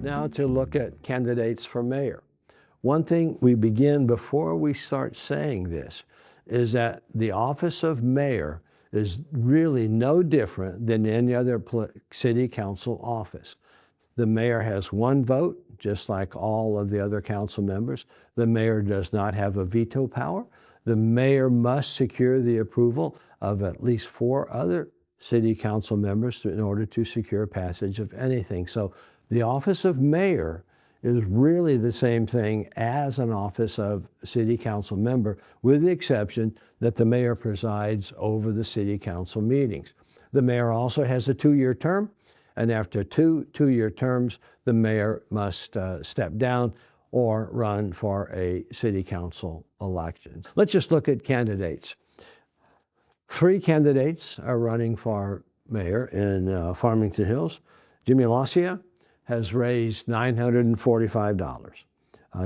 Now to look at candidates for mayor. One thing we begin before we start saying this is that the office of mayor is really no different than any other city council office. The mayor has one vote, just like all of the other council members. The mayor does not have a veto power. The mayor must secure the approval of at least 4 other city council members in order to secure passage of anything. So the office of mayor is really the same thing as an office of city council member, with the exception that the mayor presides over the city council meetings. The mayor also has a 2-year term, and after two-year terms, the mayor must step down or run for a city council election. Let's just look at candidates. 3 candidates are running for mayor in Farmington Hills. Jimmy Lacia has raised $945.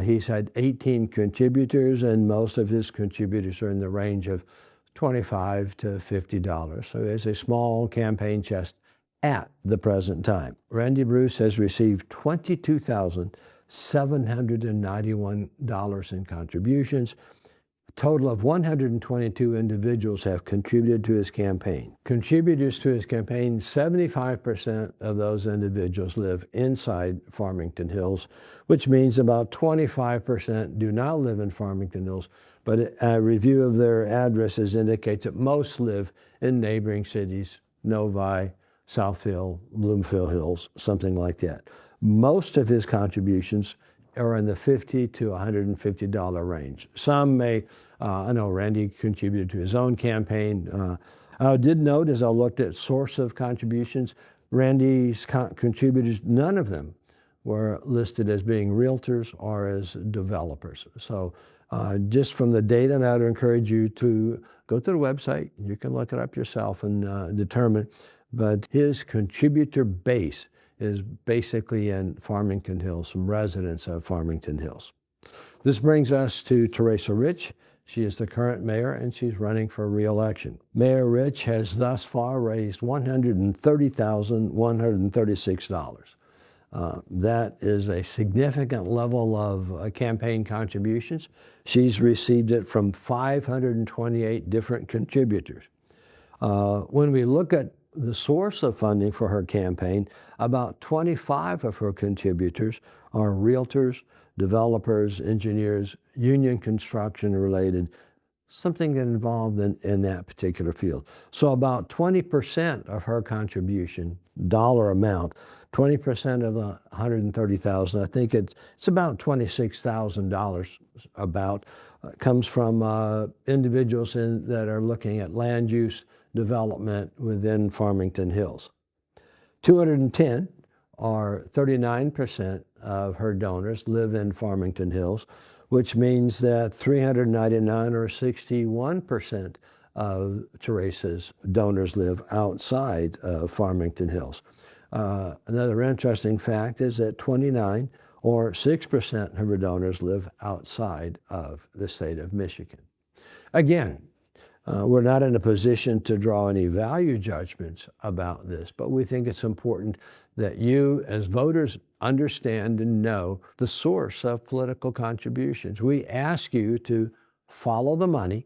He's had 18 contributors, and most of his contributors are in the range of $25 to $50. So he has a small campaign chest at the present time. Randy Bruce has received $22,791 in contributions. A total of 122 individuals have contributed to his campaign. Contributors to his campaign, 75% of those individuals live inside Farmington Hills, which means about 25% do not live in Farmington Hills, but a review of their addresses indicates that most live in neighboring cities, Novi, Southfield, Bloomfield Hills, something like that. Most of his contributions are in the $50 to $150 range. Some may, I know Randy contributed to his own campaign. I did note as I looked at source of contributions, Randy's contributors, none of them were listed as being realtors or as developers. So just from the data, and I would encourage you to go to the website. You can look it up yourself and determine. But his contributor base is basically in Farmington Hills, some residents of Farmington Hills. This brings us to Teresa Rich. She is the current mayor, and she's running for re-election. Mayor Rich has thus far raised $130,136. That is a significant level of campaign contributions. She's received it from 528 different contributors. When we look at the source of funding for her campaign, about 25 of her contributors are realtors, developers, engineers, union construction related, something that involved in that particular field. So about 20% of her contribution, dollar amount, 20% of the $130,000, I think it's about $26,000 about, comes from individuals that are looking at land use development within Farmington Hills. 210, or 39% of her donors, live in Farmington Hills, which means that 399, or 61% of Teresa's donors live outside of Farmington Hills. Another interesting fact is that 29, or 6% of her donors live outside of the state of Michigan. Again, we're not in a position to draw any value judgments about this, but we think it's important that you, as voters, understand and know the source of political contributions. We ask you to follow the money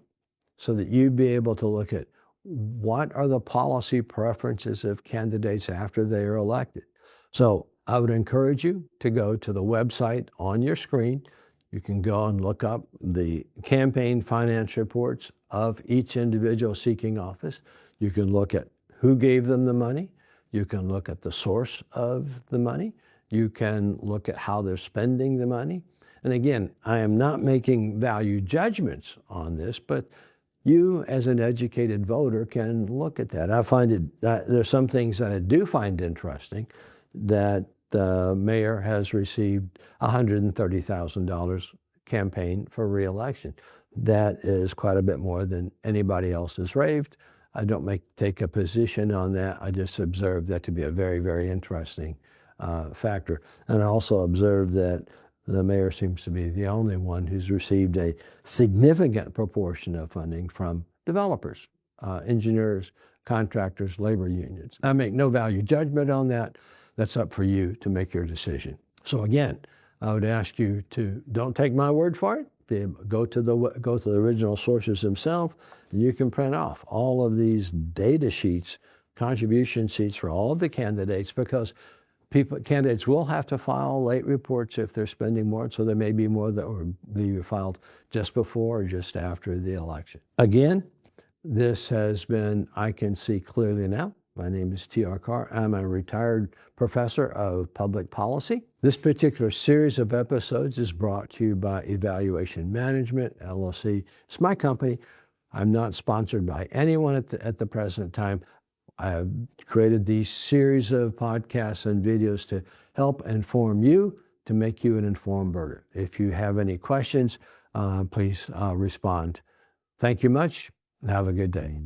so that you be able to look at what are the policy preferences of candidates after they are elected. So I would encourage you to go to the website on your screen. You can go and look up the campaign finance reports of each individual seeking office. You can look at who gave them the money. You can look at the source of the money. You can look at how they're spending the money. And again, I am not making value judgments on this, but you as an educated voter can look at that. I find there's some things that I do find interesting, that the mayor has received $130,000 campaign for re-election. That is quite a bit more than anybody else has raised. I don't take a position on that. I just observe that to be a very, very interesting factor. And I also observe that the mayor seems to be the only one who's received a significant proportion of funding from developers, engineers, contractors, labor unions. I make no value judgment on that. That's up for you to make your decision. So again, I would ask you to don't take my word for it. Go to the original sources themselves, and you can print off all of these data sheets, contribution sheets for all of the candidates, because candidates will have to file late reports if they're spending more, so there may be more that will be filed just before or just after the election. Again, this has been I Can See Clearly Now. My name is T.R. Carr. I'm a retired professor of public policy. This particular series of episodes is brought to you by Evaluation Management, LLC. It's my company. I'm not sponsored by anyone at the present time. I have created these series of podcasts and videos to help inform you, to make you an informed voter. If you have any questions, please respond. Thank you much, and have a good day.